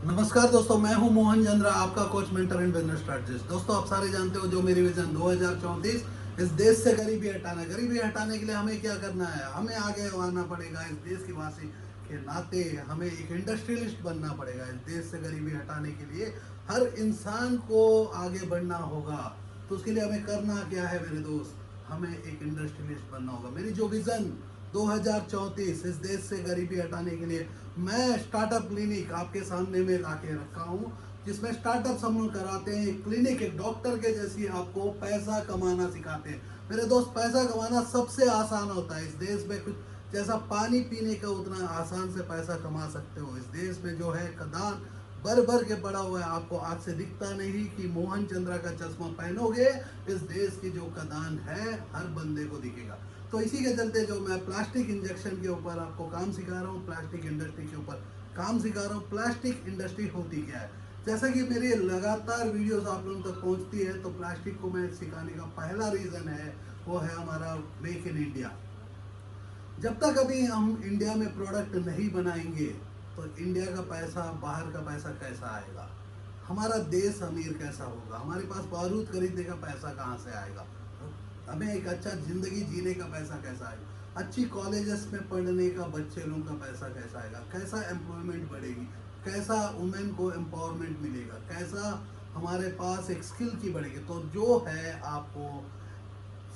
नमस्कार दोस्तों, मैं हूं मोहन चंद्रा, आपका coach mentor and business strategist. दोस्तों, आप सारे जानते हो जो मेरी विजन 2034, इस देश से गरीबी हटाना। गरीबी हटाने के लिए हमें क्या करना है? हमें आगे आना पड़ेगा। इस देश की वासी के नाते हमें एक इंडस्ट्रियलिस्ट बनना पड़ेगा। इस देश से गरीबी हटाने के लिए हर इंसान को आगे बढ़ना होगा। तो उसके लिए हमें करना क्या है मेरे दोस्त? हमें एक इंडस्ट्रियलिस्ट बनना होगा। मेरी जो विजन 2034, इस देश से गरीबी हटाने के लिए मैं स्टार्टअप क्लिनिक आपके सामने में लाके रखा हूँ, जिसमें स्टार्टअप हम लोग कराते हैं। एक क्लिनिक, एक डॉक्टर के जैसी आपको पैसा कमाना सिखाते हैं। मेरे दोस्त, पैसा कमाना सबसे आसान होता है। इस देश में कुछ जैसा पानी पीने का उतना आसान से पैसा कमा सकते हो। इस देश में जो है खदान भर भर के पड़ा हुआ है। आपको आज से दिखता नहीं कि मोहन चंद्रा का चश्मा पहनोगे, इस देश की जो खदान है हर बंदे को दिखेगा। तो इसी के चलते जो मैं प्लास्टिक इंजेक्शन के ऊपर आपको काम सिखा रहा हूँ, प्लास्टिक इंडस्ट्री के ऊपर काम सिखा रहा हूँ। प्लास्टिक इंडस्ट्री होती क्या है? जैसा कि मेरी लगातार वीडियोस आप लोगों तक पहुंचती है, तो प्लास्टिक को मैं सिखाने का पहला रीज़न है, वो है हमारा मेक इन इंडिया। जब तक अभी हम इंडिया में प्रोडक्ट नहीं बनाएंगे, तो इंडिया का पैसा, बाहर का पैसा कैसा आएगा? हमारा देश अमीर कैसा होगा? हमारे पास बारूद खरीदने का पैसा कहाँ से आएगा? हमें एक अच्छा जिंदगी जीने का पैसा कैसा आएगा? अच्छी कॉलेजेस में पढ़ने का बच्चे लोगों का पैसा कैसा आएगा? कैसा एम्प्लॉयमेंट बढ़ेगी? कैसा वुमेन को एम्पावरमेंट मिलेगा? कैसा हमारे पास एक स्किल की बढ़ेगी? तो जो है आपको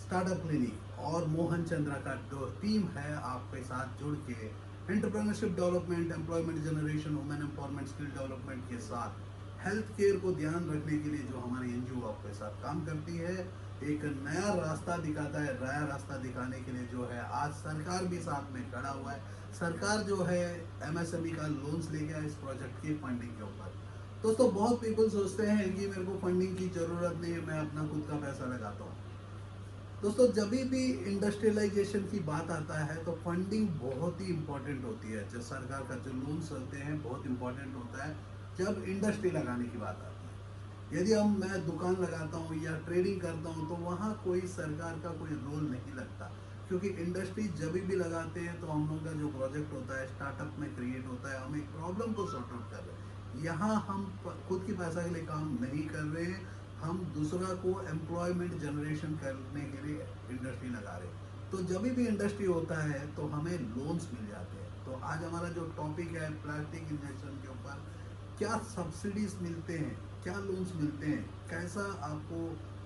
स्टार्टअप क्लिनिक और मोहन चंद्रा का जो टीम है आपके साथ जुड़ के entrepreneurship development, employment generation, women empowerment, skill development के साथ हेल्थ केयर को ध्यान रखने के लिए जो हमारी एनजीओ आपके साथ काम करती है, एक नया रास्ता दिखाता है। नया रास्ता दिखाने के लिए जो है आज सरकार भी साथ में खड़ा हुआ है। सरकार जो है एमएसएमई का लोन्स लेके आए इस प्रोजेक्ट की फंडिंग के ऊपर। दोस्तों, बहुत पीपल सोचते हैं कि मेरे को फंडिंग की ज़रूरत नहीं है, मैं अपना खुद का पैसा लगाता हूँ। दोस्तों, जब भी इंडस्ट्रियलाइजेशन की बात आता है तो फंडिंग बहुत ही इंपॉर्टेंट होती है। जो सरकार का जो लोन्स होते हैं बहुत इंपॉर्टेंट होता है जब इंडस्ट्री लगाने की बात आती है। यदि मैं दुकान लगाता हूँ या ट्रेडिंग करता हूँ, तो वहाँ कोई सरकार का कोई रोल नहीं लगता, क्योंकि इंडस्ट्री जब भी लगाते हैं तो हम लोग का जो प्रोजेक्ट होता है स्टार्टअप में क्रिएट होता है, हम एक प्रॉब्लम को सॉर्ट आउट कर रहे हैं। यहाँ हम खुद की पैसा के लिए काम नहीं कर रहे हैं, हम दूसरा को एम्प्लॉयमेंट जनरेशन करने के लिए इंडस्ट्री लगा रहे हैं। तो जब भी इंडस्ट्री होता है तो हमें लोन्स मिल जाते हैं। तो आज हमारा जो टॉपिक है प्लास्टिक इंजेक्शन के ऊपर, क्या सब्सिडीज मिलते हैं, क्या लोन्स मिलते हैं, कैसा आपको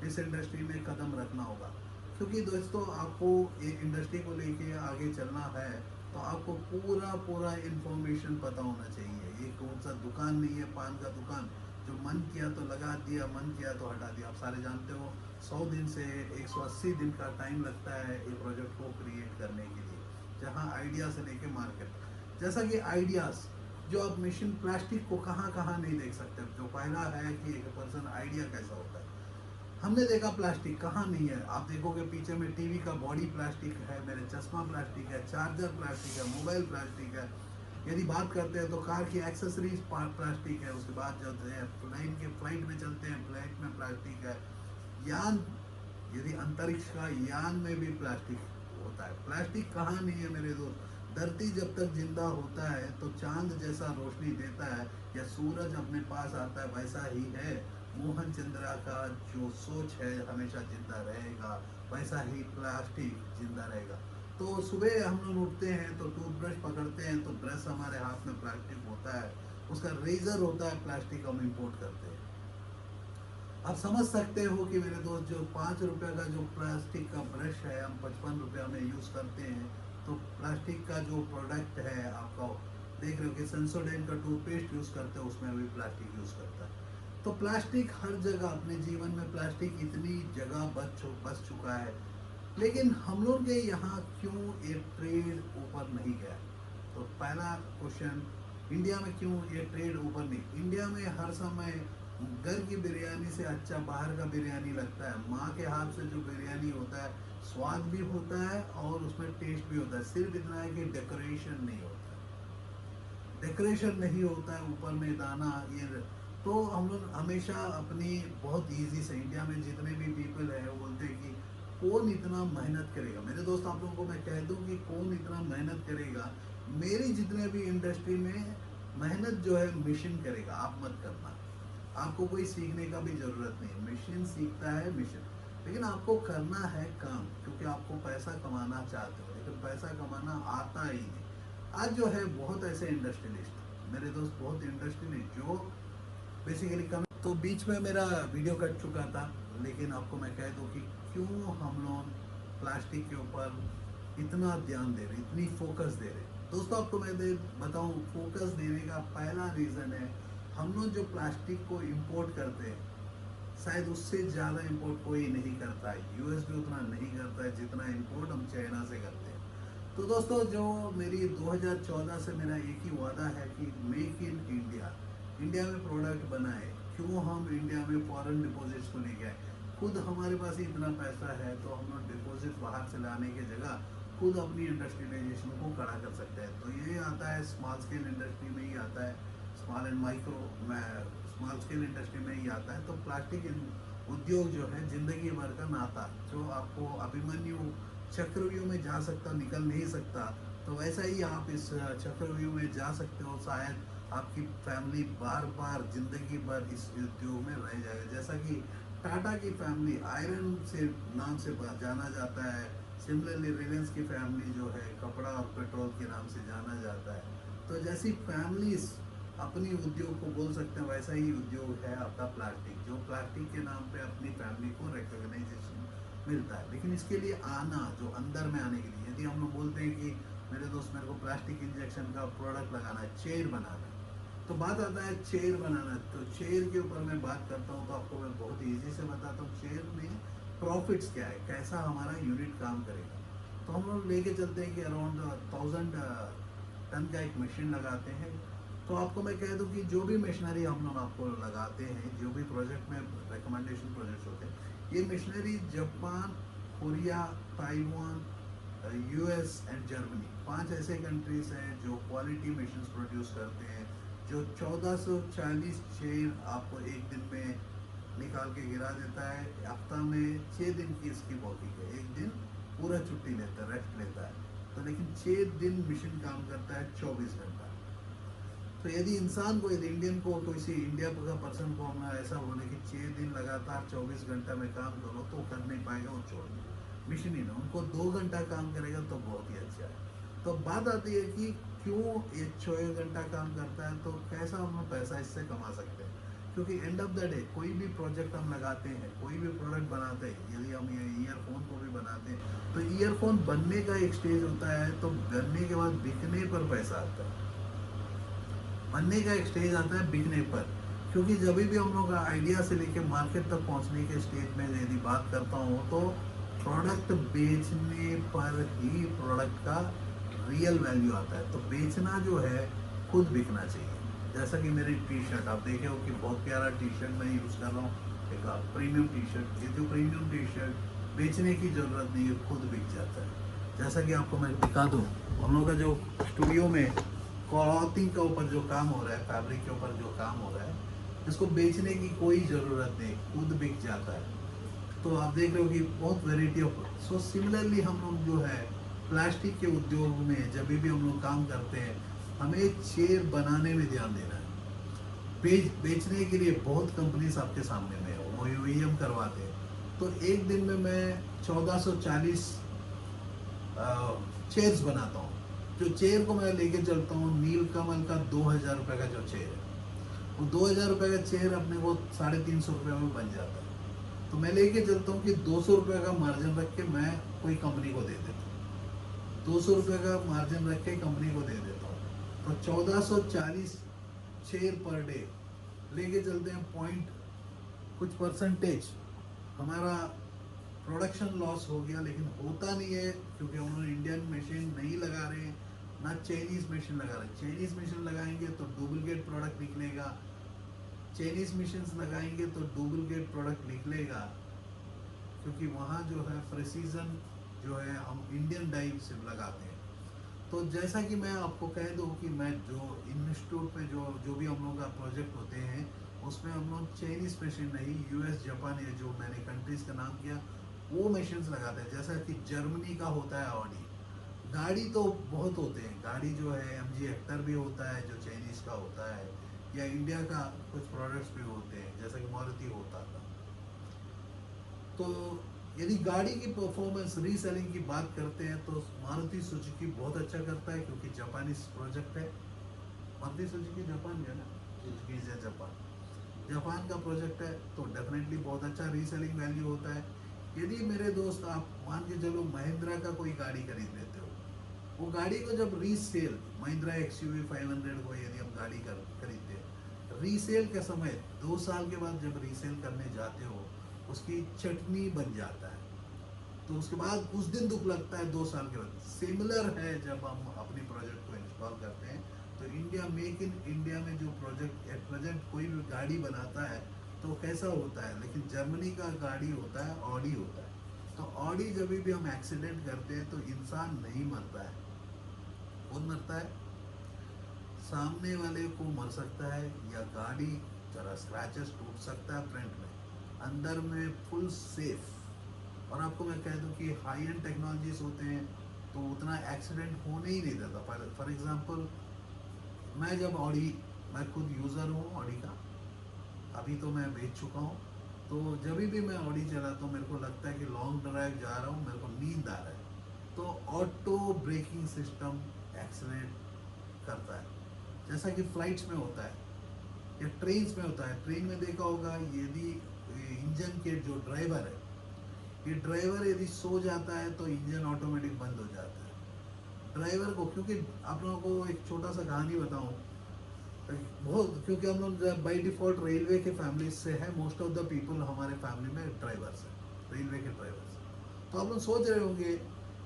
इस इंडस्ट्री में कदम रखना होगा। क्योंकि दोस्तों, आपको ये इंडस्ट्री को लेके आगे चलना है तो आपको पूरा पूरा इंफॉर्मेशन पता होना चाहिए। ये कौन सा दुकान नहीं है, पान का दुकान जो मन किया तो लगा दिया, मन किया तो हटा दिया। आप सारे जानते हो 100 दिन से 180 दिन का टाइम लगता है ये प्रोजेक्ट को क्रिएट करने के लिए, जहाँ आइडिया से लेके मार्केट। जैसा कि आइडियाज़ जो आप मिशन प्लास्टिक को कहाँ कहाँ नहीं देख सकते। जो पहला है कि एक पर्सन आइडिया कैसा होता है। हमने देखा प्लास्टिक कहाँ नहीं है। आप देखोगे पीछे में टीवी का बॉडी प्लास्टिक है, मेरे चश्मा प्लास्टिक है, चार्जर प्लास्टिक है, मोबाइल प्लास्टिक है। यदि बात करते हैं तो कार की एक्सेसरीज प्लास्टिक है। उसके बाद जो है फ्लाइट में चलते हैं, फ्लाइट में प्लास्टिक है। यान, यदि अंतरिक्ष का यान में भी प्लास्टिक होता है। प्लास्टिक कहाँ नहीं है मेरे दोस्त? धरती जब तक जिंदा होता है तो चांद जैसा रोशनी देता है या सूरज अपने पास आता है, वैसा ही है मोहन चंद्रा का जो सोच है हमेशा जिंदा रहेगा, वैसा ही प्लास्टिक जिंदा रहेगा। तो सुबह हम लोग उठते हैं तो टूथब्रश पकड़ते हैं तो ब्रश हमारे हाथ में प्लास्टिक होता है, उसका रेजर होता है प्लास्टिक, हम इम्पोर्ट करते हैं। आप समझ सकते हो कि मेरे दोस्त, जो 5 रुपये का जो प्लास्टिक का ब्रश है हम 55 रुपये में यूज़ करते हैं। तो प्लास्टिक का जो प्रोडक्ट है आपका, देख रहे हो कि सेंसोडाइन का टूथपेस्ट यूज़ करते हो, उसमें भी प्लास्टिक यूज़ करता है। तो प्लास्टिक हर जगह, अपने जीवन में प्लास्टिक इतनी जगह बच चुका है। लेकिन हम लोग के यहाँ क्यों ये ट्रेड ऊपर नहीं गया? तो पहला क्वेश्चन, इंडिया में क्यों ये ट्रेड ऊपर नहीं? इंडिया में हर समय घर की बिरयानी से अच्छा बाहर का बिरयानी लगता है। माँ के हाथ से जो बिरयानी होता है, स्वाद भी होता है और उसमें टेस्ट भी होता है। सिर्फ इतना है कि डेकोरेशन नहीं होता है, डेकोरेशन नहीं होता है, ऊपर में दाना ये। तो हम लोग हमेशा अपनी बहुत इजी से, इंडिया में जितने भी पीपल है वो बोलते हैं कि कौन इतना मेहनत करेगा। मेरे दोस्त, आप लोगों को मैं कह दूं कि कौन इतना मेहनत करेगा। मेरी जितने भी इंडस्ट्री में मेहनत जो है मशीन करेगा, आप मत करना। आपको कोई सीखने का भी जरूरत नहीं, मशीन सीखता है मिशन। लेकिन आपको करना है काम, क्योंकि आपको पैसा कमाना चाहते हो, लेकिन पैसा कमाना आता ही नहीं। आज जो है बहुत ऐसे इंडस्ट्रियलिस्ट, मेरे दोस्त बहुत इंडस्ट्रियलिस्ट जो बेसिकली कम। तो बीच में मेरा वीडियो कट चुका था, लेकिन आपको मैं कह दूं कि क्यों हम लोग प्लास्टिक के ऊपर इतना ध्यान दे रहे, इतनी फोकस दे रहे। दोस्तों आपको मैं बताऊं, फोकस देने का पहला रीज़न है, हम लोग जो प्लास्टिक को इंपोर्ट करते हैं, शायद उससे ज़्यादा इंपोर्ट कोई नहीं करता है। यूएस भी उतना नहीं करता है जितना इंपोर्ट हम चाइना से करते हैं। तो दोस्तों जो मेरी 2014 से मेरा एक ही वादा है कि मेक इन इंडिया, इंडिया में प्रोडक्ट बनाए। क्यों हम इंडिया में फॉरेन डिपॉजिट्स को लेके आए? खुद हमारे पास ही इतना पैसा है तो हम लोग डिपॉजिट बाहर से लाने की जगह खुद अपनी इंडस्ट्रियलाइजेशन को खड़ा कर सकते हैं। तो ये आता है स्मॉल स्केल इंडस्ट्री में ही आता है, small and micro small scale industry में ही आता है। तो प्लास्टिक उद्योग जो है ज़िंदगी भर का नाता, जो आपको अभिमन्यु चक्रव्यूह में जा सकता निकल नहीं सकता, तो वैसा ही आप इस चक्रव्यूह में जा सकते हो। शायद आपकी फैमिली बार बार जिंदगी भर इस उद्योग में रह जाएगा। जैसा कि टाटा की फैमिली आयरन से नाम से जाना जाता है, सिमिलरली रिलायंस की फैमिली जो है कपड़ा और पेट्रोल के नाम से जाना जाता है। तो जैसी फैमिलीज अपनी उद्योग को बोल सकते हैं, वैसा ही उद्योग है आपका प्लास्टिक, जो प्लास्टिक के नाम पे अपनी फैमिली को रिकॉग्नाइजेशन मिलता है। लेकिन इसके लिए आना, जो अंदर में आने के लिए, यदि हम लोग बोलते हैं कि मेरे दोस्त मेरे को प्लास्टिक इंजेक्शन का प्रोडक्ट लगाना है, चेयर बनाना है, तो बात आता है चेयर बनाना। तो चेयर के ऊपर मैं बात करता हूँ तो आपको मैं बहुत ईजी से बताता हूँ चेयर में प्रॉफिट्स क्या है, कैसा हमारा यूनिट काम करेगा। तो हम लोग लेके चलते हैं कि अराउंड 1000 टन का एक मशीन लगाते हैं। तो आपको मैं कह दूं कि जो भी मशीनरी हम लोग आपको लगाते हैं, जो भी प्रोजेक्ट में रिकमेंडेशन प्रोजेक्ट्स होते हैं, ये machinery Japan, Korea, Taiwan, US and Germany, 5 ऐसे कंट्रीज हैं जो क्वालिटी मशीन्स प्रोड्यूस करते हैं, जो 1440 चेयर आपको एक दिन में निकाल के गिरा देता है। हफ्ता में 6 दिन की इसकी वर्किंग है, एक दिन पूरा छुट्टी लेता है, रेस्ट लेता है। तो लेकिन 6 दिन मशीन काम करता है 24 घंटा। तो यदि इंसान को, यदि इंडियन को, किसी इंडिया का पर्सन को हम ऐसा बोले कि 6 दिन लगातार 24 घंटा में काम करो, तो कर नहीं पाएगा, वो छोड़ देगा। मिशन ही ना, उनको 2 घंटा काम करेगा तो बहुत ही अच्छा है। तो बात आती है कि क्यों ये 24 घंटा काम करता है, तो कैसा हम पैसा इससे कमा सकते हैं। क्योंकि एंड ऑफ द डे कोई भी प्रोजेक्ट हम लगाते हैं, कोई भी प्रोडक्ट बनाते हैं, यदि हम ये ईयरफोन को भी बनाते हैं, तो ईयरफोन बनने का एक स्टेज होता है, तो बनने के बाद बिकने पर पैसा आता है। बनने का एक स्टेज आता है बिकने पर। क्योंकि जब भी हम लोग आइडिया से लेके मार्केट तक पहुंचने के स्टेज में यदि बात करता हूँ, तो प्रोडक्ट बेचने पर ही प्रोडक्ट का रियल वैल्यू आता है। तो बेचना जो है खुद बिकना चाहिए। जैसा कि मेरी टी शर्ट आप देखे हो कि बहुत प्यारा टी शर्ट मैं यूज़ कर रहा हूँ, एक प्रीमियम टी शर्ट। ये जो प्रीमियम टी शर्ट बेचने की ज़रूरत नहीं है, खुद बिक जाता है। जैसा कि आपको मैं दिखा दूँ, हम लोग का जो स्टूडियो में क्लॉथिंग के ऊपर जो काम हो रहा है, फैब्रिक के ऊपर जो काम हो रहा है, इसको बेचने की कोई ज़रूरत नहीं, खुद बिक जाता है। तो आप देख रहे हो कि बहुत वेराइटी ऑफ। सो सिमिलरली हम लोग जो है प्लास्टिक के उद्योग में जब भी हम लोग काम करते हैं, हमें चेयर बनाने में ध्यान देना है। बेचने के लिए बहुत कंपनीज आपके सामने में है, वो OEM करवाते हैं। तो एक दिन में मैं 1440 चेयर्स बनाता हूँ। जो चेयर को मैं लेके चलता हूँ, नीलकमल का 2000 रुपये का जो चेयर है, वो 2000 रुपये का चेयर अपने को 350 रुपये में बन जाता है। तो मैं लेके चलता हूँ कि 200 रुपये का मार्जिन रख के मैं कोई कंपनी को दे देता हूँ, 200 रुपये का मार्जिन रख के कंपनी को दे देता हूँ। तो 1440 चेयर पर डे लेके चलते हैं, पॉइंट कुछ परसेंटेज हमारा प्रोडक्शन लॉस हो गया, लेकिन होता नहीं है क्योंकि उन्होंने इंडियन मशीन नहीं लगा रहे हैं, ना चाइनीज़ मशीन लगा रहे हैं। चाइनीज़ मशीन लगाएंगे तो डुप्लीकेट प्रोडक्ट निकलेगा, चाइनीज़ मशीन्स लगाएंगे तो डुप्लीकेट प्रोडक्ट निकलेगा, क्योंकि वहाँ जो है प्रेसीजन जो है हम इंडियन डाई से लगाते हैं। तो जैसा कि मैं आपको कह दूं कि मैं जो इंस्टीट्यूट में जो जो भी हम लोग का प्रोजेक्ट होते हैं, उसमें हम लोग चाइनीज़ मशीन नहीं, US, जापान, ये जो मैंने कंट्रीज़ का नाम किया, वो मशीन्स लगाते हैं। जैसा कि जर्मनी का होता है ऑडी, गाड़ी तो बहुत होते हैं, गाड़ी जो है MG हेक्टर भी होता है जो चाइनीज़ का होता है, या इंडिया का कुछ प्रोडक्ट्स भी होते हैं जैसा कि मारुति होता था। तो यदि गाड़ी की परफॉर्मेंस रीसेलिंग की बात करते हैं तो मारुति सुजुकी बहुत अच्छा करता है क्योंकि जापानीज प्रोजेक्ट है। मारुति सुजुकी जापान का ना, सुजुकी इज जापान, जापान का प्रोजेक्ट है तो डेफिनेटली बहुत अच्छा रीसेलिंग वैल्यू होता है। यदि मेरे दोस्त आप मान के चलो महिंद्रा का कोई गाड़ी खरीद लेते हो, वो गाड़ी को जब रीसेल, महिंद्रा XUV 500 को यदि हम गाड़ी कर खरीदते हैं, रीसेल के समय 2 साल के बाद जब रीसेल करने जाते हो उसकी चटनी बन जाता है, तो उसके बाद उस दिन दुख लगता है 2 साल के बाद। सिमिलर है जब हम अपनी प्रोजेक्ट को इंस्टॉल करते हैं तो इंडिया, मेक इन इंडिया में जो प्रोजेक्ट एट प्रेजेंट कोई भी गाड़ी बनाता है तो कैसा होता है, लेकिन जर्मनी का गाड़ी होता है, ऑडी होता है। तो ऑडी जब भी हम एक्सीडेंट करते हैं तो इंसान नहीं मरता है, कौन मरता है, सामने वाले को मर सकता है या गाड़ी जरा स्क्रैचेस टूट सकता है फ्रंट में, अंदर में फुल सेफ। और आपको मैं कह दूं कि हाई एंड टेक्नोलॉजीज होते हैं तो उतना एक्सीडेंट होने ही नहीं देता। फॉर एग्जांपल मैं जब ऑडी, मैं खुद यूज़र हूँ ऑडी का, अभी तो मैं बेच चुका हूँ। तो जब भी मैं ऑडी चलाता हूँ मेरे को लगता है कि लॉन्ग ड्राइव जा रहा हूँ, मेरे को नींद आ रहा है, तो ऑटो ब्रेकिंग सिस्टम एक्सीलेट करता है जैसा कि फ्लाइट्स में होता है या ट्रेन्स में होता है। ट्रेन में देखा होगा यदि इंजन के जो ड्राइवर है, ये ड्राइवर यदि सो जाता है तो इंजन ऑटोमेटिक बंद हो जाता है ड्राइवर को। क्योंकि आप लोगों को एक छोटा सा कहानी बताऊं, बहुत, क्योंकि हम लोग बाई डिफॉल्ट रेलवे के फैमिली से है, मोस्ट ऑफ द पीपल हमारे फैमिली में ड्राइवर्स हैं, रेलवे के ड्राइवर्स। तो आप लोग सोच रहे होंगे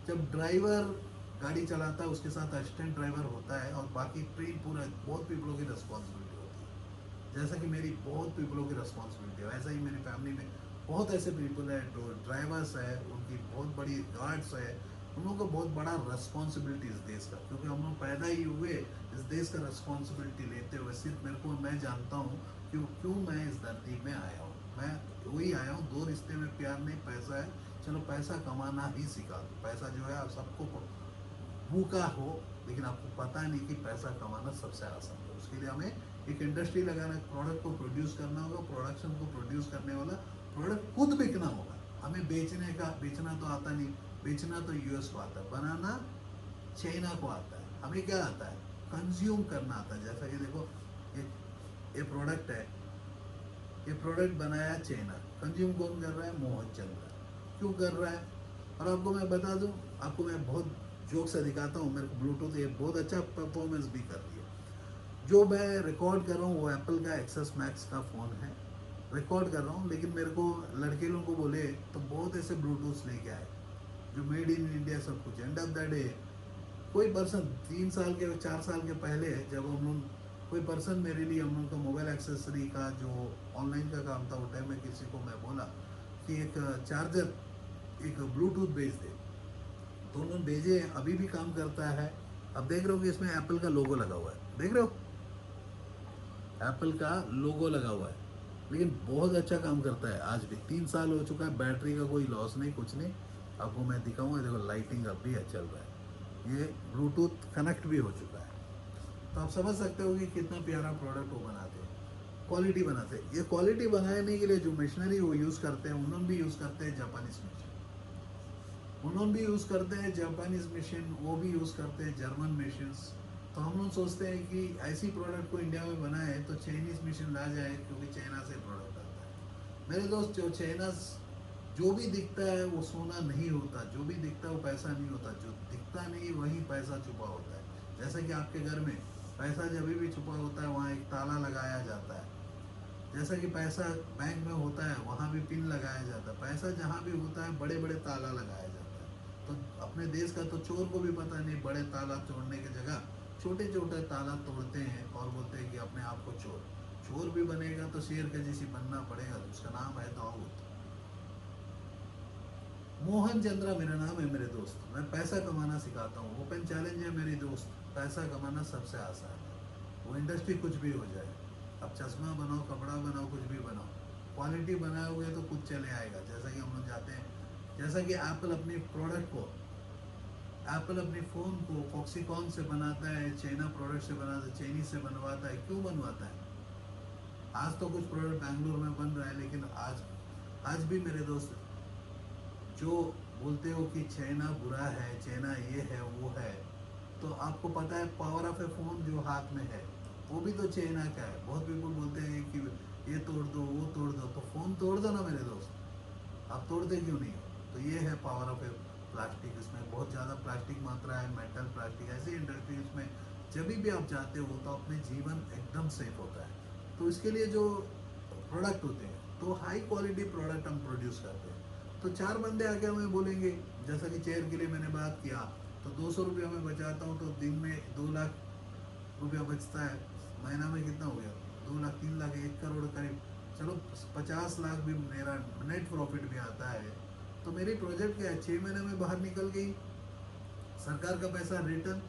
जब ड्राइवर गाड़ी चलाता है उसके साथ असिस्टेंट ड्राइवर होता है और बाकी ट्रेन पूरा बहुत पीपलों की रिस्पॉन्सिबिलिटी होती है, जैसा कि मेरी बहुत पीपलों की रिस्पॉन्सिबिलिटी है वैसा ही मेरी फैमिली में बहुत ऐसे पीपल है जो ड्राइवर्स है, उनकी बहुत बड़ी गार्ड्स है, उन लोगों को बहुत बड़ा रिस्पॉन्सिबिलिटी इस देश का, क्योंकि हम लोग पैदा ही हुए इस देश का रिस्पॉन्सिबिलिटी लेते हुए। सिर्फ मेरे को, मैं जानता हूँ क्यों मैं इस धरती में आया हूँ, मैं वही आया हूँ, दो रिश्ते में प्यार नहीं, पैसा है, चलो पैसा कमाना ही सिखा दो। पैसा जो है आप सबको भूखा हो, लेकिन आपको पता नहीं कि पैसा कमाना सबसे आसान है। उसके लिए हमें एक इंडस्ट्री लगाना, प्रोडक्ट को प्रोड्यूस करना होगा, प्रोडक्शन को प्रोड्यूस करने वाला प्रोडक्ट खुद बिकना होगा। हमें बेचना तो आता नहीं, बेचना तो US को आता है, बनाना चाइना को आता है, हमें क्या आता है, कंज्यूम करना आता है। जैसा कि देखो ये प्रोडक्ट है, ये प्रोडक्ट बनाया चाइना, कंज्यूम कौन कर रहा है, मोहन चंद्र। क्यों कर रहा है? और आपको मैं बता दूं, आपको मैं बहुत जोक से दिखाता हूँ, मेरे को ब्लूटूथ ये बहुत अच्छा परफॉर्मेंस भी कर रही है। जो मैं रिकॉर्ड कर रहा हूँ वो एप्पल का एक्सेस मैक्स का फ़ोन है, रिकॉर्ड कर रहा हूँ, लेकिन मेरे को लड़के लोगों को बोले तो बहुत ऐसे ब्लूटूथ लेके आए जो मेड इन इंडिया सब कुछ। एंड ऑफ द डे कोई पर्सन 3 साल के 4 साल के पहले जब हम लोग, कोई पर्सन मेरे लिए, हम लोग का मोबाइल एक्सेसरी का जो ऑनलाइन का काम था, वो टाइम में किसी को मैं बोला कि एक चार्जर, एक ब्लूटूथ भेज दे, तो उन्होंने भेजे, अभी भी काम करता है। अब देख रहे हो कि इसमें एप्पल का लोगो लगा हुआ है, देख रहे हो एप्पल का लोगो लगा हुआ है, लेकिन बहुत अच्छा काम करता है आज भी। 3 साल हो चुका है, बैटरी का कोई लॉस नहीं, कुछ नहीं। आपको मैं दिखाऊंगा, देखो लाइटिंग अब भी चल रहा है, ये ब्लूटूथ कनेक्ट भी हो चुका है। तो आप समझ सकते हो कि कितना प्यारा प्रोडक्ट वो बनाते हैं, क्वालिटी बनाते हैं। ये क्वालिटी बनाने के लिए जो मशीनरी वो यूज़ करते हैं, उन्होंने भी यूज़ करते हैं जापानीज मशीन, उन्होंने भी यूज़ करते हैं जापानीज मशीन, वो भी यूज़ करते हैं जर्मन मशीन्स। तो हम लोग सोचते हैं कि ऐसी प्रोडक्ट को इंडिया में बनाए तो चाइनीज़ मशीन ला जाए, क्योंकि चाइना से प्रोडक्ट आता है। मेरे दोस्त, जो चाइना, जो भी दिखता है वो सोना नहीं होता, जो भी दिखता है वो पैसा नहीं होता, जो दिखता नहीं वही पैसा छुपा होता है। जैसे कि आपके घर में पैसा जब भी छुपा होता है वहाँ एक ताला लगाया जाता है, जैसा कि पैसा बैंक में होता है वहाँ भी पिन लगाया जाता है, पैसा जहाँ भी होता है बड़े बड़े ताला लगाया जाता है। तो अपने देश का तो चोर को भी पता नहीं, बड़े ताला तोड़ने की जगह छोटे छोटे ताला तोड़ते हैं और बोलते हैं कि अपने आप को चोर। चोर भी बनेगा तो शेर का जैसी बनना पड़ेगा, उसका नाम है दाऊद। मोहन चंद्रा मेरा नाम है मेरे दोस्त, मैं पैसा कमाना सिखाता हूँ। ओपन चैलेंज है मेरी दोस्त, पैसा कमाना सबसे आसान है, वो इंडस्ट्री कुछ भी हो जाए। अब चश्मा बनाओ, कपड़ा बनाओ, कुछ भी बनाओ, क्वालिटी बनाओगे तो कुछ चले आएगा। जैसा कि हम लोग जाते हैं, जैसा कि एप्पल अपनी प्रोडक्ट को एप्पल अपने फ़ोन को फॉक्सीकॉन से बनाता है, चाइना प्रोडक्ट से बनाता है, चाइनीज से बनवाता है। क्यों बनवाता है? आज तो कुछ प्रोडक्ट बैंगलोर में बन रहा है, लेकिन आज आज भी मेरे दोस्त जो बोलते हो कि चाइना बुरा है, चाइना ये है वो है, तो आपको पता है पावर ऑफ ए फ़ोन जो हाथ में है वो भी तो चाइना का है। बहुत पीपल बोलते हैं कि ये तोड़ दो वो तोड़ दो, तो फ़ोन तोड़ दो ना मेरे दोस्त, आप तोड़ते क्यों नहीं हो? तो ये है पावर ऑफ ए प्लास्टिक। इसमें बहुत ज़्यादा प्लास्टिक मात्रा है, मेटल प्लास्टिक। ऐसी इंडस्ट्रीज में जब भी आप जाते हो तो अपने जीवन एकदम सेफ होता है। तो इसके लिए जो प्रोडक्ट होते हैं तो हाई क्वालिटी प्रोडक्ट हम प्रोड्यूस करते हैं। तो चार बंदे आके हमें बोलेंगे, जैसा कि चेयर के लिए मैंने बात किया, तो 200 रुपया मैं बचाता हूँ तो दिन में 2 लाख रुपया बचता है। महीना में कितना हो गया? 2 लाख, 3 लाख, 1 करोड़ करीब। चलो 50 लाख भी मेरा नेट प्रॉफिट भी आता है। तो मेरी प्रोजेक्ट क्या है, 6 महीने में बाहर निकल गई, सरकार का पैसा रिटर्न।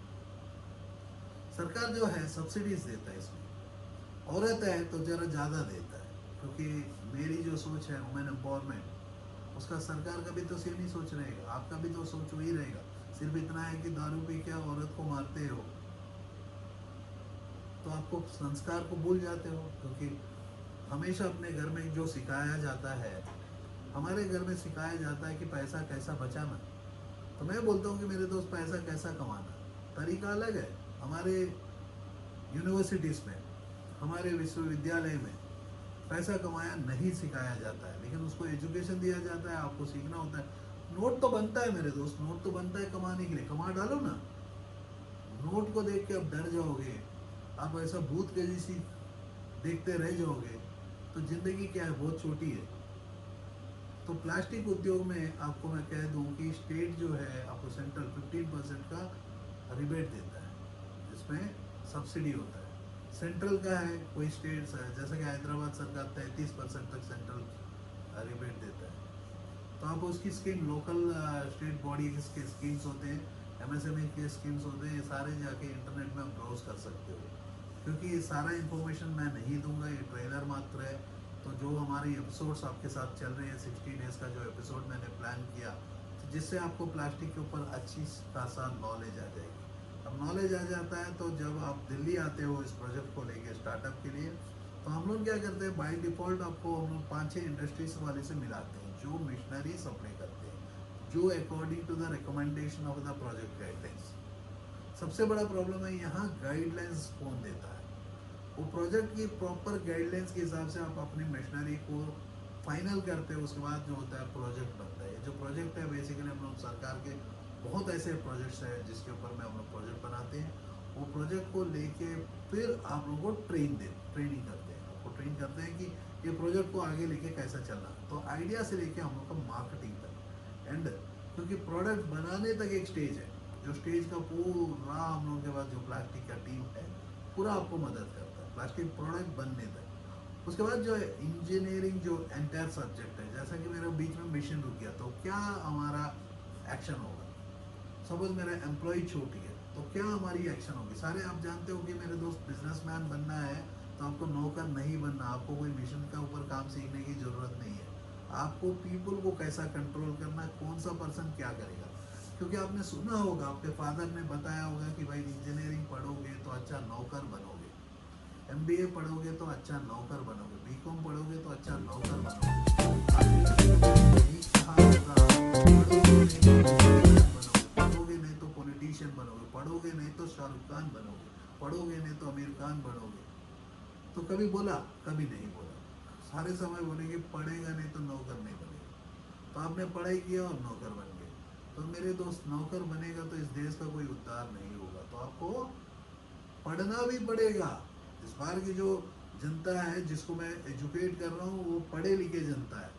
सरकार जो है सब्सिडीज देता है इसमें, और रहता है तो ज़रा ज़्यादा देता है, क्योंकि मेरी जो सोच है वुमेन एम्पावरमेंट, उसका सरकार का भी तो सेम ही सोच रहेगा, आपका भी तो सोच वही रहेगा। सिर्फ इतना है कि दारू पी के औरत को मारते हो तो आपको संस्कार को भूल जाते हो। क्योंकि हमेशा अपने घर में जो सिखाया जाता है, हमारे घर में सिखाया जाता है कि पैसा कैसा बचाना। तो मैं बोलता हूँ कि मेरे दोस्त पैसा कैसा कमाना, तरीका अलग है। हमारे यूनिवर्सिटीज़ में, हमारे विश्वविद्यालय में पैसा कमाया नहीं सिखाया जाता है, लेकिन उसको एजुकेशन दिया जाता है, आपको सीखना होता है। नोट तो बनता है मेरे दोस्त, नोट तो बनता है कमाने के लिए, कमा डालो ना। नोट को देख के आप डर जाओगे, आप ऐसा भूत के जैसी देखते रह जाओगे, तो ज़िंदगी क्या है, बहुत छोटी है। तो प्लास्टिक उद्योग में आपको मैं कह दूं कि स्टेट जो है आपको सेंट्रल 15% का रिबेट देता है, जिसमें सब्सिडी होता है। सेंट्रल का है, कोई स्टेट्स है जैसे कि हैदराबाद सरकार 33% तक सेंट्रल रिबेट देता है। तो आप उसकी स्कीम, लोकल स्टेट बॉडी के स्कीम्स होते हैं, एमएसएमई के स्कीम्स होते हैं, ये सारे जाके इंटरनेट में आप ब्राउज कर सकते हो। क्योंकि ये सारा इन्फॉर्मेशन मैं नहीं दूंगा, ये ट्रेलर मात्र है। तो जो हमारे एपिसोड्स आपके साथ चल रहे हैं, 60 डेज़ का जो एपिसोड मैंने प्लान किया, तो जिससे आपको प्लास्टिक के ऊपर अच्छी खासा नॉलेज आ जाएगी। अब नॉलेज आ जाता है तो जब आप दिल्ली आते हो इस प्रोजेक्ट को लेके स्टार्टअप के लिए, तो हम लोग क्या करते हैं, बाई डिफ़ॉल्ट आपको हम लोग 5-6 इंडस्ट्रीज वाले से मिलाते हैं जो मिशनरी सप्लाई करते हैं, जो according to the recommendation of the project guidelines. सबसे बड़ा प्रॉब्लम है यहाँ, गाइडलाइंस कौन देता है? वो प्रोजेक्ट की प्रॉपर गाइडलाइंस के हिसाब से आप अपनी मशीनरी को फाइनल करते हो, उसके बाद जो होता है प्रोजेक्ट बनता है। जो प्रोजेक्ट है बेसिकली हम लोग सरकार के बहुत ऐसे प्रोजेक्ट्स हैं जिसके ऊपर में हम लोग प्रोजेक्ट बनाते हैं। वो प्रोजेक्ट को लेके फिर आप लोगों को ट्रेनिंग करते हैं, आपको ट्रेन करते हैं कि ये प्रोजेक्ट को आगे लेके कैसा चलना। तो आइडिया से लेके हम लोग का मार्केटिंग तक एंड, क्योंकि प्रोडक्ट बनाने तक एक स्टेज है, जो स्टेज का पूरा हम लोगों के पास जो प्लास्टिक का टीम है पूरा आपको मदद करता है प्लास्टिक प्रोडक्ट बनने तक। उसके बाद जो है इंजीनियरिंग, जो एंटायर सब्जेक्ट है, जैसा कि मेरा बीच में मिशन रुक गया, तो क्या हमारा एक्शन होगा? सपोज मेरा एम्प्लॉय छूट गया तो क्या हमारी एक्शन होगी? सारे आप जानते हो कि मेरे दोस्त बिजनेसमैन बनना है तो आपको नौकर नहीं बनना, आपको कोई मिशन का ऊपर काम सीखने की ज़रूरत नहीं है। आपको पीपल को कैसा कंट्रोल करना, कौन सा पर्सन क्या करेगा। क्योंकि आपने सुना होगा, आपके फादर ने बताया होगा कि भाई इंजीनियरिंग पढ़ोगे तो अच्छा नौकर बनोगे, एमबीए पढ़ोगे तो अच्छा नौकर बनोगे, बीकॉम पढ़ोगे तो अच्छा नौकर बनोगे। यही कहा होगा, पढ़ोगे नहीं तो पॉलिटिशियन बनोगे, पढ़ोगे नहीं तो शाहरुख खान बनोगे, पढ़ोगे नहीं तो आमिर खान बनोगे। तो कभी बोला? कभी नहीं बोला। सारे समय बोलेंगे पढ़ेगा नहीं तो नौकर नहीं बनेगा। तो आपने पढ़ाई किया और नौकर बन गए। तो मेरे दोस्त, नौकर बनेगा तो इस देश का कोई उद्धार नहीं होगा, तो आपको पढ़ना भी पड़ेगा। इस बार की जो जनता है जिसको मैं एजुकेट कर रहा हूँ वो पढ़े लिखे जनता है।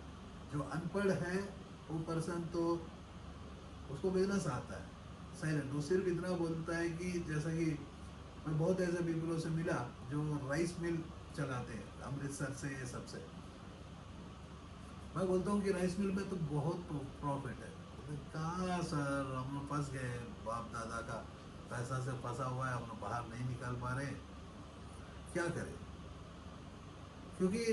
जो अनपढ़ है वो पर्सन तो उसको बिजनेस आता है साइलेंट, वो सिर्फ इतना बोलता है कि जैसा कि मैं बहुत ऐसे पीपलों से मिला जो राइस मिल चलाते हैं अमृतसर से, ये सब से। मैं बोलता हूँ कि राइस मिल में तो बहुत प्रॉफिट है। कहाँ सर, हम लोग फंस गए, बाप दादा का पैसा से फंसा हुआ है, हम लोग बाहर नहीं निकल पा रहे, क्या करें? क्योंकि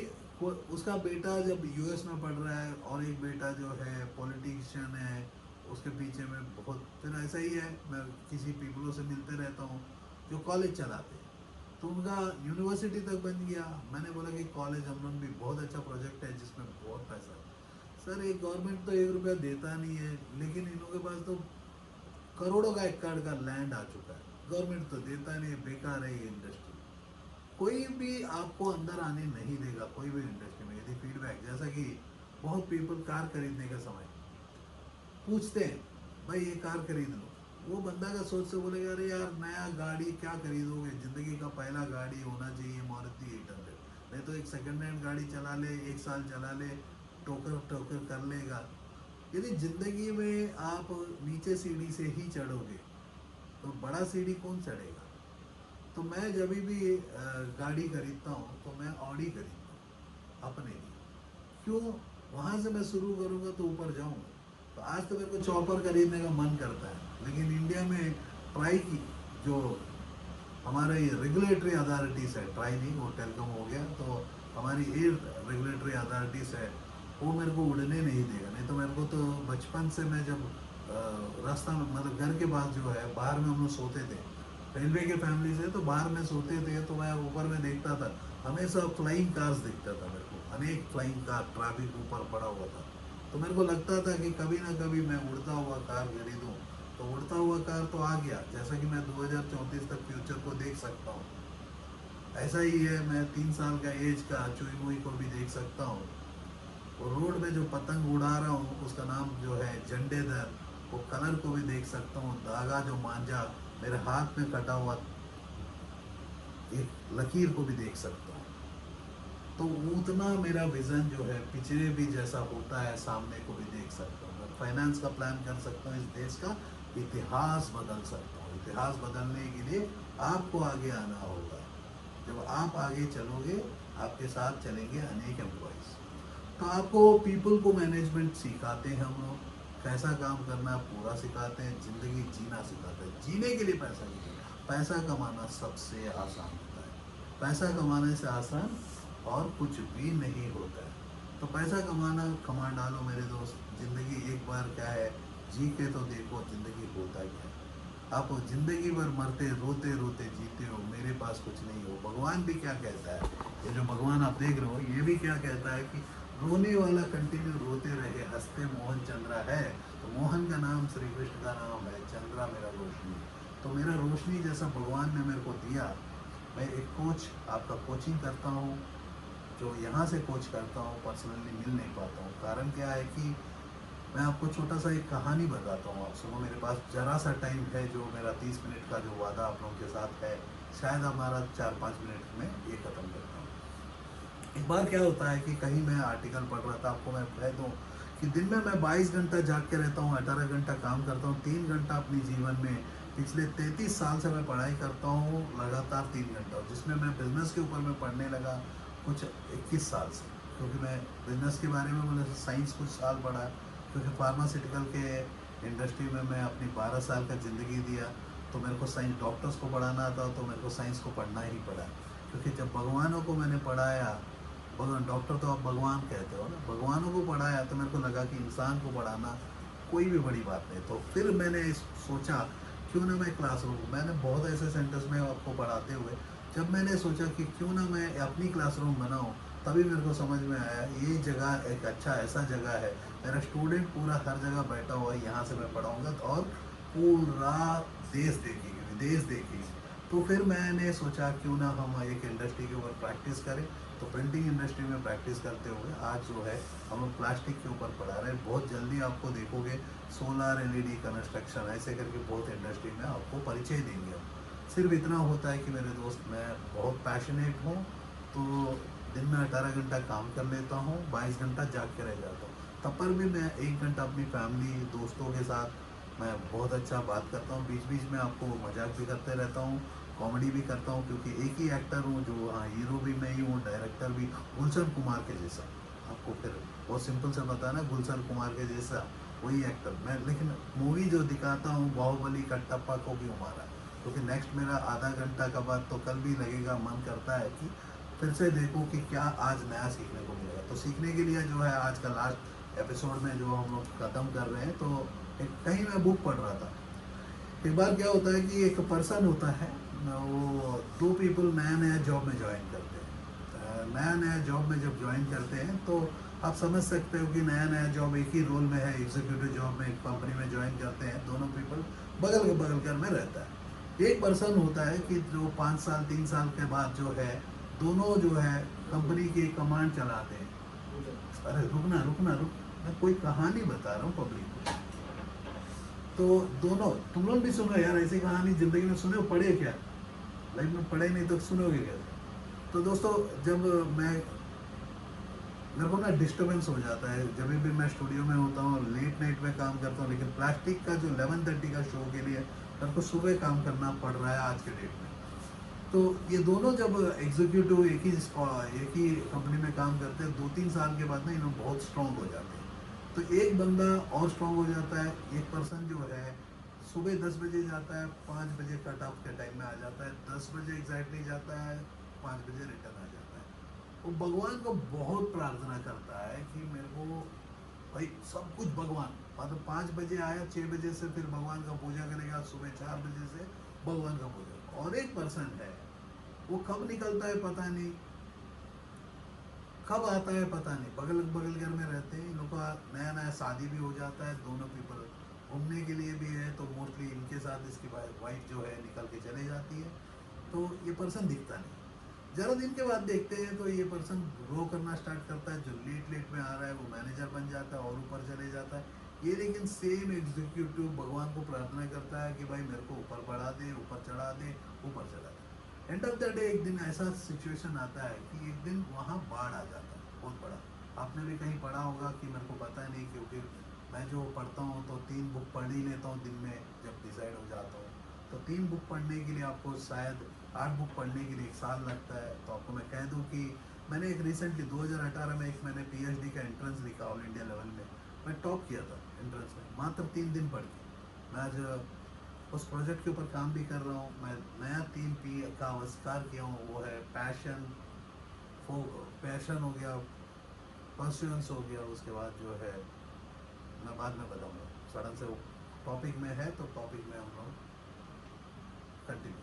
उसका बेटा जब यूएस में पढ़ रहा है और एक बेटा जो है पॉलिटिशियन है, उसके पीछे में बहुत फिर ऐसा ही है, मैं किसी पीपलों से मिलते रहता हूँ जो कॉलेज चलाते हैं, तो उनका यूनिवर्सिटी तक बन गया। मैंने बोला कि कॉलेज हम लोग भी बहुत अच्छा प्रोजेक्ट है जिसमें बहुत पैसा है। सर एक गवर्नमेंट तो 1 रुपया देता नहीं है, लेकिन इन लोगों के पास तो करोड़ों का एकड़ का लैंड आ चुका है, गवर्नमेंट तो देता नहीं है, बेकार है ये इंडस्ट्री। कोई भी आपको अंदर आने नहीं देगा, कोई भी इंडस्ट्री में। यदि फीडबैक जैसा कि बहुत पीपल कार खरीदने का समय पूछते हैं, भाई ये कार खरीद लो, वो बंदा का सोच से बोलेगा अरे यार नया गाड़ी क्या खरीदोगे, जिंदगी का पहला गाड़ी होना चाहिए मारुति 800, नहीं तो एक सेकंड हैंड गाड़ी चला ले, 1 साल चला ले, टोकर टोकर कर लेगा। यदि जिंदगी में आप नीचे सीढ़ी से ही चढ़ोगे तो बड़ा सीढ़ी कौन चढ़ेगा। तो मैं जब भी गाड़ी खरीदता हूँ तो मैं ऑडी खरीदता हूँ अपने लिए। क्यों, वहाँ से मैं शुरू करूँगा तो ऊपर जाऊँगा। तो आज तो मेरे को चॉपर खरीदने का मन करता है, लेकिन इंडिया में ट्राई की जो हमारे ये रेगुलेटरी अथॉरिटीज़ है, ट्राई नहीं वो टेलीकॉम हो गया, तो हमारी एयर रेगुलेटरी अथॉरिटीज़ है, वो मेरे को उड़ने नहीं देगा। नहीं तो मेरे को तो बचपन से मैं जब रास्ता में मतलब घर के पास जो है बाहर में हम लोग सोते थे, रेलवे के फैमिली से, तो बाहर में सोते थे, तो मैं ऊपर में देखता था हमेशा फ्लाइंग कार्स दिखता था मेरे को, अनेक फ्लाइंग कार ट्रैफिक ऊपर पड़ा हुआ था। तो मेरे को लगता था कि कभी ना कभी मैं उड़ता हुआ कार खरीदूँ। तो उड़ता हुआ कार तो आ गया, जैसा कि मैं 2034 तक फ्यूचर को देख सकता हूँ। ऐसा ही है, मैं 3 साल का एज का चुई मुई को भी देख सकता हूँ। और रोड में जो पतंग उड़ा रहा हूँ उसका नाम जो है झंडेधर, वो कलर को भी देख सकता हूँ। धागा जो मांझा मेरे हाथ में कटा हुआ एक लकीर को भी देख सकता हूँ। तो उतना मेरा विज़न जो है पिछले भी जैसा होता है सामने को भी देख सकता हूँ। मैं फाइनेंस का प्लान कर सकता हूँ, इस देश का इतिहास बदल सकता हूँ। इतिहास बदलने के लिए आपको आगे आना होगा। जब आप आगे चलोगे आपके साथ चलेंगे अनेक एम्प्लॉयज़। तो आपको पीपल को मैनेजमेंट सिखाते हैं हम लोग, कैसा काम करना पूरा सिखाते हैं, ज़िंदगी जीना सिखाते हैं। जीने के लिए पैसा चाहिए, पैसा कमाना सबसे आसान होता है। पैसा कमाने से आसान और कुछ भी नहीं होता है। तो पैसा कमाना कमा डालो मेरे दोस्त। ज़िंदगी एक बार क्या है, जी के तो देखो ज़िंदगी होता क्या है। आप ज़िंदगी भर मरते रोते रोते जीते हो, मेरे पास कुछ नहीं हो। भगवान भी क्या कहता है, ये जो भगवान आप देख रहे हो ये भी क्या कहता है कि रोने वाला कंटिन्यू रोते रहे, हंसते मोहन चंद्रा है। तो मोहन का नाम श्री कृष्ण का नाम है, चंद्रा मेरा रोशनी। तो मेरा रोशनी जैसा भगवान ने मेरे को दिया। मैं एक कोच आपका कोचिंग करता हूँ, जो यहाँ से कोच करता हूँ, पर्सनली मिल नहीं पाता हूँ। कारण क्या है कि मैं आपको छोटा सा एक कहानी बताता हूँ, आप सुनो। मेरे पास जरा सा टाइम है, जो मेरा 30 मिनट का जो वादा आप लोगों के साथ है, शायद हमारा 4-5 मिनट में ये ख़त्म करता हूँ। एक बार क्या होता है कि कहीं मैं आर्टिकल पढ़ रहा था, आपको मैं कह दूँ कि दिन में मैं 22 घंटा जाग के रहता हूँ, 18 घंटा काम करता हूँ, 3 घंटा अपने जीवन में पिछले 33 साल से मैं पढ़ाई करता हूँ लगातार 3 घंटा, जिसमें मैं बिज़नेस के ऊपर में पढ़ने लगा कुछ 21 साल से। क्योंकि मैं बिज़नेस के बारे में मैंने साइंस कुछ साल पढ़ा, क्योंकि फार्मास्यूटिकल के इंडस्ट्री में मैं अपनी 12 साल का ज़िंदगी दिया। तो मेरे को साइंस डॉक्टर्स को पढ़ाना था, तो मेरे को साइंस को पढ़ना ही पड़ा। क्योंकि जब भगवानों को मैंने पढ़ाया, भगवान डॉक्टर तो आप भगवान कहते हो ना, भगवानों को पढ़ाया, तो मेरे को लगा कि इंसान को पढ़ाना कोई भी बड़ी बात नहीं। तो फिर मैंने सोचा क्यों ना मैं क्लासरूम, मैंने बहुत ऐसे सेंटर्स में आपको पढ़ाते हुए, जब मैंने सोचा कि क्यों ना मैं अपनी क्लासरूम बनाऊं, तभी मेरे को समझ में आया ये जगह एक अच्छा ऐसा जगह है, मेरा स्टूडेंट पूरा हर जगह बैठा हुआ है, यहाँ से मैं पढ़ाऊँगा तो और पूरा देश देखेगी, विदेश देखेगी। तो फिर मैंने सोचा क्यों ना हम एक इंडस्ट्री के ऊपर प्रैक्टिस करें। तो प्रिंटिंग इंडस्ट्री में प्रैक्टिस करते हुए आज जो है हम लोग प्लास्टिक के ऊपर पढ़ा रहे हैं। बहुत जल्दी आपको देखोगे सोलर एलईडी कंस्ट्रक्शन ऐसे करके बहुत इंडस्ट्री में आपको परिचय देंगे हम। सिर्फ इतना होता है कि मेरे दोस्त मैं बहुत पैशनेट हूँ, तो दिन में 18 घंटा काम कर लेता हूँ, 22 घंटा जाग के रह जाता हूँ। तब पर भी मैं 1 घंटा अपनी फैमिली दोस्तों के साथ मैं बहुत अच्छा बात करता हूँ। बीच बीच में आपको मजाक भी करते रहता हूँ, कॉमेडी भी करता हूँ, क्योंकि एक ही एक्टर हूँ जो, हाँ, हीरो भी मैं ही हूँ, डायरेक्टर भी गुलशन कुमार के जैसा। आपको फिर बहुत सिंपल से बताना, गुलशन कुमार के जैसा वही एक्टर मैं। लेकिन मूवी जो दिखाता हूँ बाहुबली कटप्पा को भी मारा, क्योंकि नेक्स्ट मेरा आधा घंटा का बाद तो कल भी लगेगा, मन करता है कि फिर से देखो कि क्या आज नया सीखने को मिलेगा। तो सीखने के लिए जो है आज का लास्ट एपिसोड में जो हम लोग ख़त्म कर रहे हैं, तो कहीं मैं बुक पढ़ रहा था। एक बार क्या होता है कि एक पर्सन होता है, वो दो पीपल नया नया जॉब में ज्वाइन करते हैं। नया नया जॉब में जब ज्वाइन करते हैं तो आप समझ सकते हो कि नया नया जॉब एक ही रोल में है, एग्जीक्यूटिव जॉब में एक कंपनी में ज्वाइन करते हैं, दोनों पीपल बगल घर में रहता है। एक पर्सन होता है कि जो 5 साल 3 साल के बाद जो है दोनों जो है कंपनी की कमांड चलाते हैं। अरे रुकना रुकना रुक, मैं कोई कहानी बता रहा हूँ पब्लिक को। तो दोनों, तुम लोग भी सुनो यार, ऐसी कहानी जिंदगी में सुने हो, पढ़े क्या लाइफ में, पढ़े नहीं तो सुनोगे क्या। तो दोस्तों जब मेरे को ना डिस्टर्बेंस हो जाता है जब भी मैं स्टूडियो में होता हूँ, लेट नाइट में काम करता हूँ, लेकिन प्लास्टिक का जो 11:30 का शो के लिए मेरे को सुबह काम करना पड़ रहा है आज के डेट में। तो ये दोनों जब एग्जीक्यूटिव एक ही कंपनी में काम करते हैं, 2-3 साल के बाद ना इन्होंने बहुत स्ट्रॉन्ग हो जाते हैं। तो एक बंदा और स्ट्रॉन्ग हो जाता है, एक पर्सन जो है सुबह 10 बजे जाता है, 5 बजे कट ऑफ के टाइम में आ जाता है, 10 बजे एग्जैक्टली जाता है, 5 बजे रिटर्न आ जाता है। वो भगवान को बहुत प्रार्थना करता है कि मेरे को भाई सब कुछ भगवान, मतलब 5 बजे आया, 6 बजे से फिर भगवान का पूजा करेगा, सुबह 4 बजे से भगवान का पूजा। और एक पर्सन है वो कब निकलता है पता नहीं, कब आता है पता नहीं, बगल घर में रहते हैं। इन लोगों का नया नया शादी भी हो जाता है, दोनों पीपल घूमने के लिए भी है, तो मोस्टली इनके साथ इसकी वाइफ जो है निकल के चले जाती है। तो ये पर्सन दिखता नहीं। ज़रा दिन के बाद देखते हैं तो ये पर्सन ग्रो करना स्टार्ट करता है, जो लेट में आ रहा है वो मैनेजर बन जाता है और ऊपर चले जाता है। ये लेकिन सेम एग्जीक्यूटिव भगवान को प्रार्थना करता है कि भाई मेरे को ऊपर बढ़ा दे, ऊपर चढ़ा दे, ऊपर चढ़ा दे। एंड ऑफ द डे एक दिन ऐसा सिचुएशन आता है कि एक दिन वहाँ बाढ़ आ जाता है बहुत बड़ा। आपने भी कहीं पढ़ा होगा कि मेरे को पता नहीं, क्योंकि मैं जो पढ़ता हूँ तो 3 बुक पढ़ ही लेता हूँ दिन में जब डिसाइड हो जाता हूँ। तो 3 बुक पढ़ने के लिए आपको शायद 8 बुक पढ़ने के लिए 1 साल लगता है। तो आपको मैं कह दूँ कि मैंने एक रिसेंटली 2018 में एक मैंने PhD का एंट्रेंस लिखा ऑल इंडिया लेवल में, मैं टॉप किया था एंट्रेंस में, मात्र 3 दिन पढ़ के। मैं आज उस प्रोजेक्ट के ऊपर काम भी कर रहा हूँ। मैं नया 3P का आविष्कार किया हूँ, वो है पैशन हो गया, पर्सुएंस हो गया, उसके बाद जो है मैं बाद में बताऊँगा। सडन से वो टॉपिक में है तो टॉपिक में हम लोग कंटिन्यू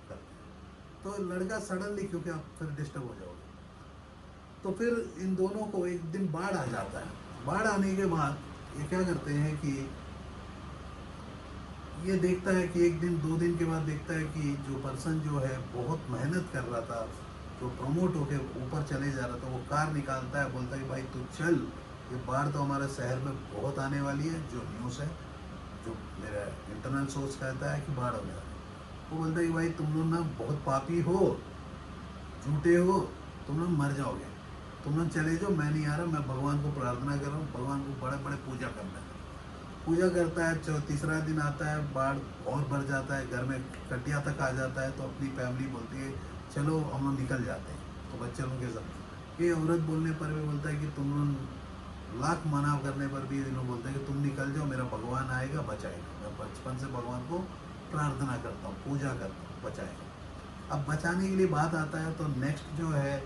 करते हैं। तो लड़का सडनली, क्योंकि आप फिर डिस्टर्ब हो जाओगे, तो फिर इन दोनों को एक दिन बाढ़ आ जाता है। बाढ़ आने के बाद ये क्या करते हैं कि ये देखता है कि एक दिन 2 दिन के बाद देखता है कि जो पर्सन जो है बहुत मेहनत कर रहा था, जो प्रमोट होके ऊपर चले जा रहा था, वो कार निकालता है, बोलता है कि भाई तू चल, ये बाढ़ तो हमारे शहर में बहुत आने वाली है, जो न्यूज़ है, जो मेरा इंटरनल सोर्स कहता है कि बाढ़ होने वाली है। वो बोलता है कि भाई तुम लोग ना बहुत पापी हो, झूठे हो, तुम लोग मर जाओगे, तुम लोग चले जाओ, मैं नहीं आ रहा, मैं भगवान को प्रार्थना कर रहा हूँ, भगवान को बड़े बड़े पूजा करना है। पूजा करता है, तीसरा दिन आता है, बाढ़ और बढ़ जाता है, घर में कटिया तक आ जाता है। तो अपनी फैमिली बोलती है चलो हम लोग निकल जाते हैं। तो बच्चे लोगों के साथ ये औरत बोलने पर भी बोलता है कि तुम लोग लाख मना करने पर भी ये लोग बोलते हैं कि तुम निकल जाओ, मेरा भगवान आएगा बचाएगा। मैं बचपन से भगवान को प्रार्थना करता हूँ, पूजा करता हूँ, बचाएगा। अब बचाने के लिए बात आता है तो नेक्स्ट जो है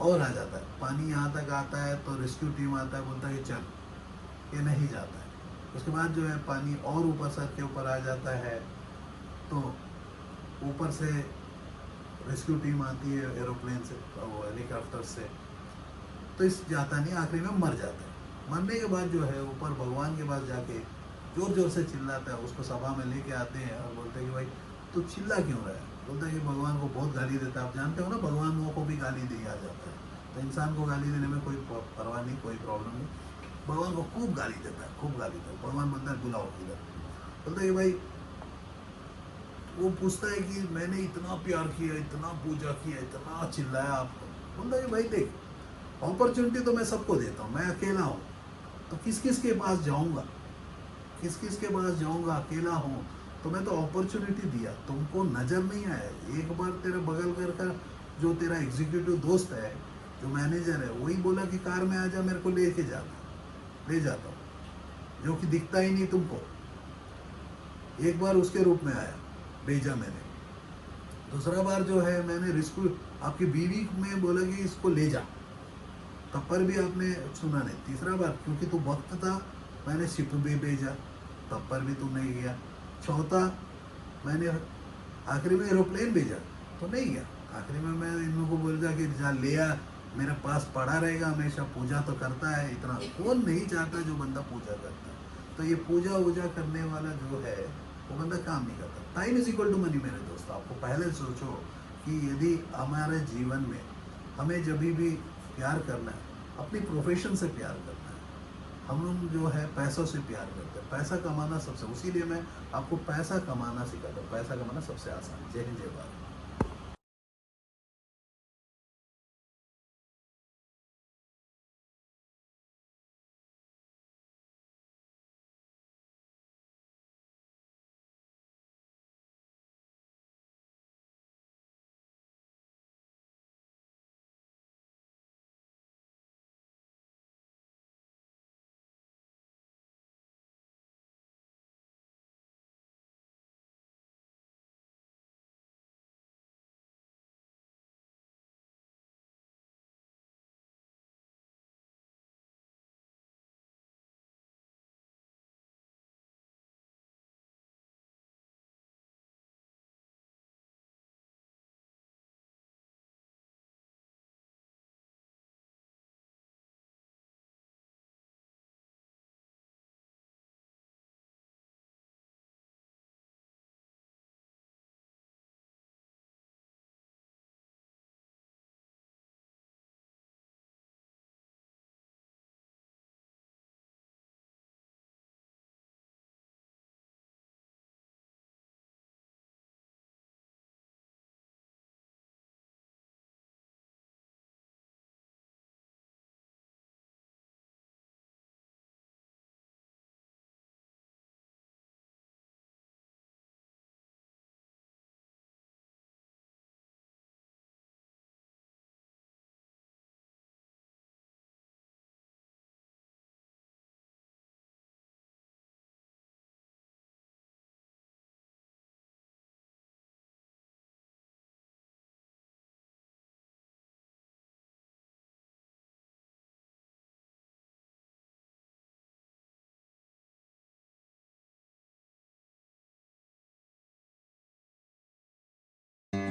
और आ जाता है, पानी यहाँ तक आता है तो रेस्क्यू टीम आता है, बोलता है कि चल, ये नहीं जाता है। उसके बाद जो है पानी और ऊपर सर के ऊपर आ जाता है, तो ऊपर से रेस्क्यू टीम आती है एरोप्लेन से, वो हेलीकॉप्टर से, तो इस जाता नहीं, आखिरी में मर जाता है। मरने के बाद जो है ऊपर भगवान के पास जाके जोर जोर से चिल्लाता है, उसको सभा में लेके आते हैं और बोलते हैं कि भाई तू चिल्ला क्यों रहा है। बोलता है कि भगवान को बहुत गाली देता है। आप जानते हो ना, भगवान को भी गाली दिया जाता है, तो इंसान को गाली देने में कोई परवाह नहीं, कोई प्रॉब्लम नहीं। भगवान को खूब गाली देता है, खूब गाली देता है। भगवान बोलता है बुलाओ इधर। बोलता है कि भाई, वो पूछता है कि मैंने इतना प्यार किया, इतना पूजा किया, इतना चिल्लाया आपको। बोलता है कि भाई देख, अपॉर्चुनिटी तो मैं सबको देता हूँ, मैं अकेला हूँ, तो किस किस के पास जाऊँगा, किस किस के पास जाऊँगा, अकेला हूँ, तो मैं तो अपॉर्चुनिटी दिया, तुमको नज़र नहीं आया। एक बार तेरे बगल घर का जो तेरा एग्जीक्यूटिव दोस्त है, जो मैनेजर है, वही बोला कि कार में आ जा, मेरे को लेके जाना, ले जाता हूँ, जो कि दिखता ही नहीं तुमको। एक बार उसके रूप में आया, भेजा मैंने। दूसरा बार जो है मैंने रिस्क आपकी बीवी में बोला कि इसको ले जा, तब पर भी आपने सुना नहीं। तीसरा बार क्योंकि तू वक्त था, मैंने शिप भी भेजा, तब पर भी तू नहीं गया। चौथा, मैंने आखिरी में एरोप्लेन भेजा तो नहीं गया। आखिरी में मैं इन लोगों को बोल कि जा ले आ, मेरे पास पड़ा रहेगा हमेशा, पूजा तो करता है। इतना कौन नहीं चाहता जो बंदा पूजा करता है। तो ये पूजा वूजा करने वाला जो है वो बंदा काम नहीं करता। Time is equal to money मेरे दोस्त। आपको पहले सोचो कि यदि हमारे जीवन में हमें जब भी प्यार करना है, अपनी प्रोफेशन से प्यार करना है। हम लोग जो है पैसों से प्यार करते हैं, पैसा कमाना सबसे, उसीलिए मैं आपको पैसा कमाना सिखाता हूँ। पैसा कमाना सबसे आसान। जय हिंद, जय Bharat.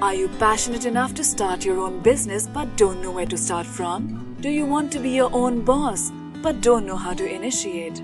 Are you passionate enough to start your own business but don't know where to start from? Do you want to be your own boss but don't know how to initiate?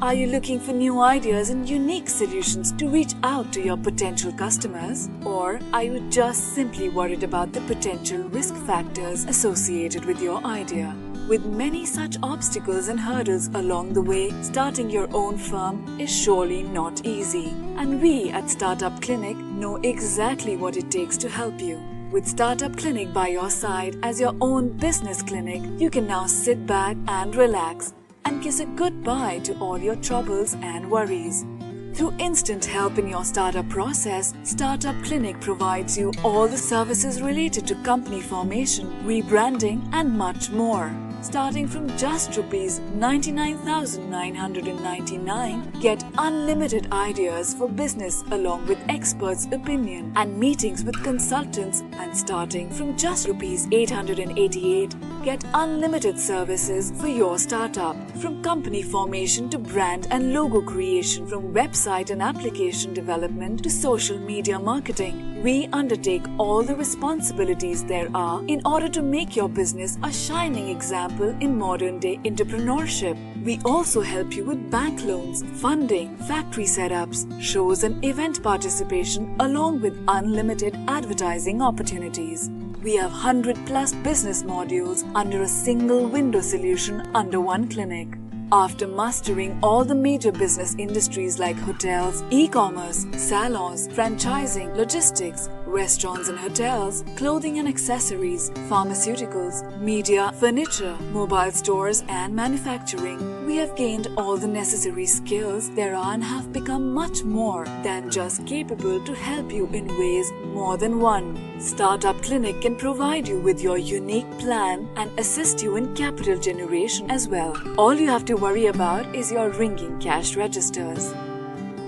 Are you looking for new ideas and unique solutions to reach out to your potential customers? Or are you just simply worried about the potential risk factors associated with your idea? With many such obstacles and hurdles along the way, starting your own firm is surely not easy. And we at Startup Clinic know exactly what it takes to help you. With Startup Clinic by your side as your own business clinic, you can now sit back and relax and kiss a goodbye to all your troubles and worries. Through instant help in your startup process, Startup Clinic provides you all the services related to company formation, rebranding and much more. Starting from just Rs 99,999, get unlimited ideas for business along with experts' opinion and meetings with consultants, and starting from just Rs 888, get unlimited services for your startup. From company formation to brand and logo creation, from website and application development to social media marketing, we undertake all the responsibilities there are in order to make your business a shining example in modern day entrepreneurship. We also help you with bank loans, funding, factory setups, shows and event participation along with unlimited advertising opportunities. We have 100+ business modules under a single window solution under one clinic. After mastering all the major business industries like hotels, e-commerce, salons, franchising, logistics, restaurants and hotels, clothing and accessories, pharmaceuticals, media, furniture, mobile stores and manufacturing, we have gained all the necessary skills there are and have become much more than just capable to help you in ways more than one. Startup Clinic can provide you with your unique plan and assist you in capital generation as well. All you have to worry about is your ringing cash registers.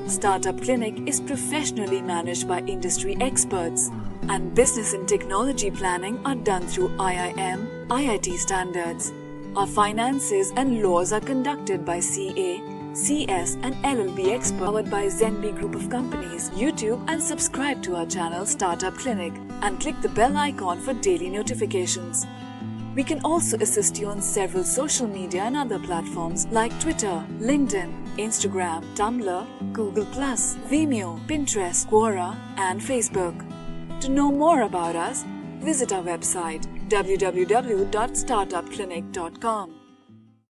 Startup Clinic is professionally managed by industry experts, and business and technology planning are done through IIM, IIT standards. Our finances and laws are conducted by CA, CS and LLB expert powered by Zenbi Group of Companies, YouTube, and subscribe to our channel Startup Clinic and click the bell icon for daily notifications. We can also assist you on several social media and other platforms like Twitter, LinkedIn, Instagram, Tumblr, Google+, Vimeo, Pinterest, Quora, and Facebook. To know more about us, visit our website www.startupclinic.com.